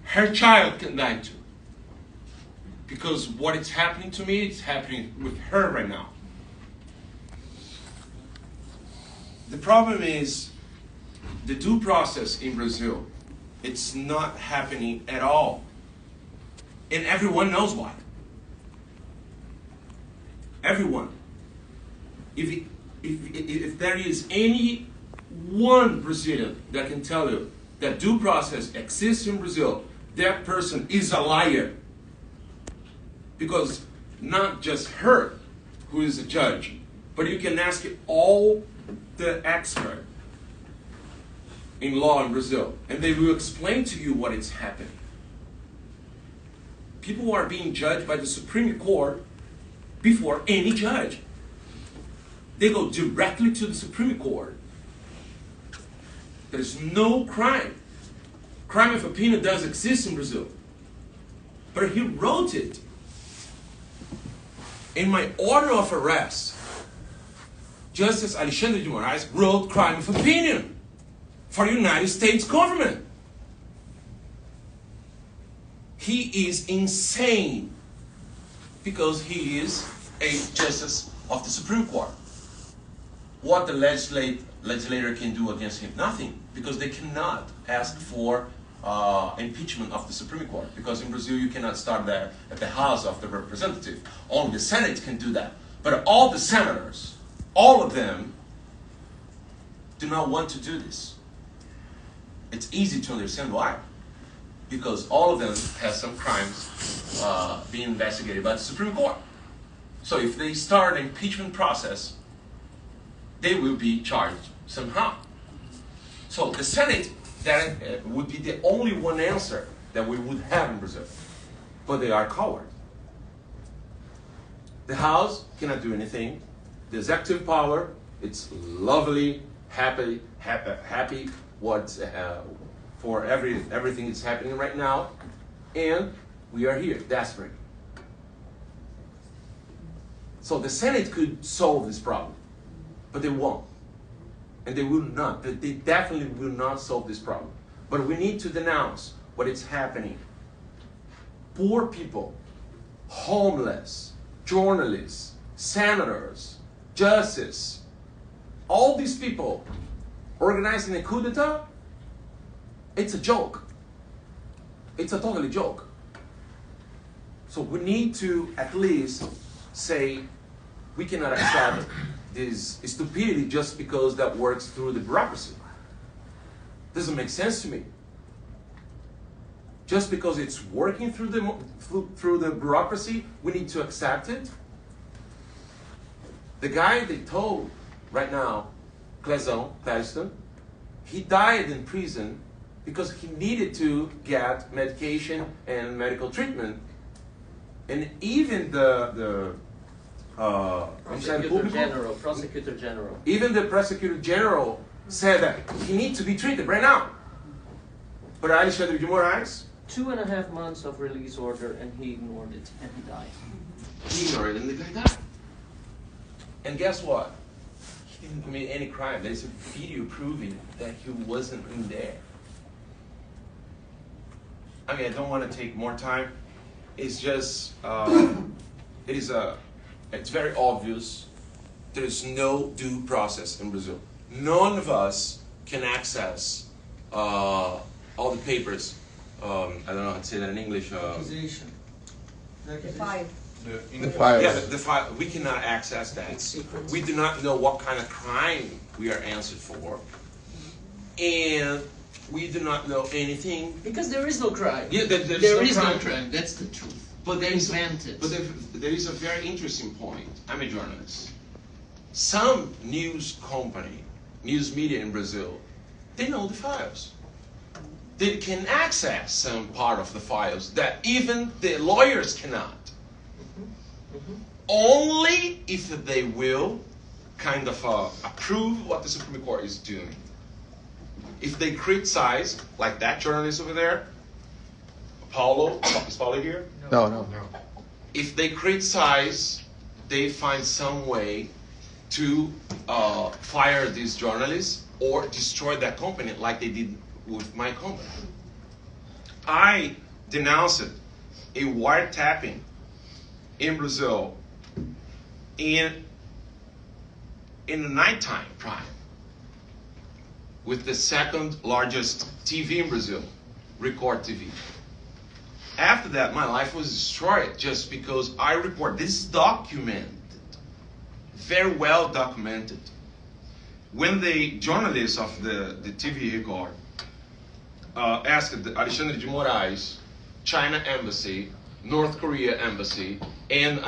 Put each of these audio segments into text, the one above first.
her child can die too. Because what is happening to me, it's happening with her right now. The problem is the due process in Brazil, it's not happening at all. And everyone knows why. Everyone. If there is any one Brazilian that can tell you that due process exists in Brazil, that person is a liar. Because not just her, who is a judge, but you can ask all the experts in law in Brazil, and they will explain to you what is happening. People are being judged by the Supreme Court before any judge. They go directly to the Supreme Court. There is no crime. Crime of opinion does exist in Brazil. But he wrote it. In my order of arrest, Justice Alexandre de Moraes wrote crime of opinion for the United States government. He is insane because he is a justice of the Supreme Court. What the legislator can do against him? Nothing, because they cannot ask for impeachment of the Supreme Court, because in Brazil you cannot start that at the House of the Representative. Only the Senate can do that. But all the senators, all of them, do not want to do this. It's easy to understand why. Because all of them have some crimes being investigated by the Supreme Court. So if they start an impeachment process, they will be charged somehow. So the Senate, that would be the only one answer that we would have in Brazil. But they are cowards. The House cannot do anything. The executive power, it's lovely, happy what for everything that's happening right now, and we are here, desperate. So the Senate could solve this problem, but they won't. And they will not. They definitely will not solve this problem. But we need to denounce what is happening. Poor people, homeless, journalists, senators, justice, all these people organizing a coup d'etat, it's a joke. It's a totally joke. So we need to at least say we cannot accept this stupidity just because that works through the bureaucracy. Doesn't make sense to me. Just because it's working through the bureaucracy, we need to accept it. The guy they told right now, Cleston, he died in prison because he needed to get medication and medical treatment. And even the Prosecutor General. Even the Prosecutor General said that he needs to be treated right now. But Alexandre de Moraes, 2.5 months of release order, and he ignored it, and he died. He ignored it, and the guy died. And guess what? He didn't commit any crime. There's a video proving that he wasn't in there. I mean, I don't want to take more time. It's just, it's very obvious there is no due process in Brazil. None of us can access all the papers. I don't know how to say that in English. Accusation. The file. The files. Yeah, the file. We cannot access that. We do not know what kind of crime we are answered for. And we do not know anything. Because there is no crime. Yeah, there is no crime. That's the truth. But there is invented. But there is a very interesting point. I'm a journalist. Some news company, news media in Brazil, they know the files. They can access some part of the files that even the lawyers cannot. Only if they will kind of approve what the Supreme Court is doing. If they criticize, like that journalist over there, Paulo, is Paulo here? No. If they criticize, they find some way to fire these journalists or destroy that company like they did with my company. I denounced a wiretapping in Brazil in the nighttime prime with the second largest TV in Brazil, Record TV. After that, my life was destroyed just because I report. This is documented, very well documented. When the journalists of the TV Record asked Alexandre de Moraes, China Embassy, North Korea Embassy, and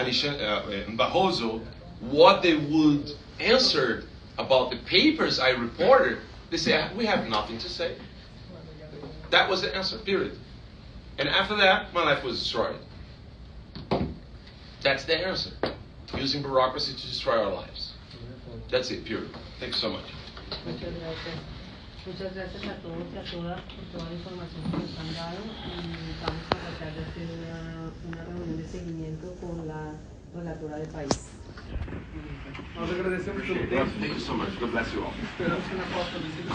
Barroso what they would answer about the papers I reported, they said, we have nothing to say. That was the answer, period. And after that, my life was destroyed. That's the answer. Using bureaucracy to destroy our lives. That's it, period. Thank you so much. Muchas gracias. Muchas gracias a todos y a todas por toda la información que nos han dado y vamos a tratar de hacer una reunión de seguimiento con la relatora del país. Nós agradecemos pelo tempo. Thank you so much. God bless you all. Esperamos que na próxima visita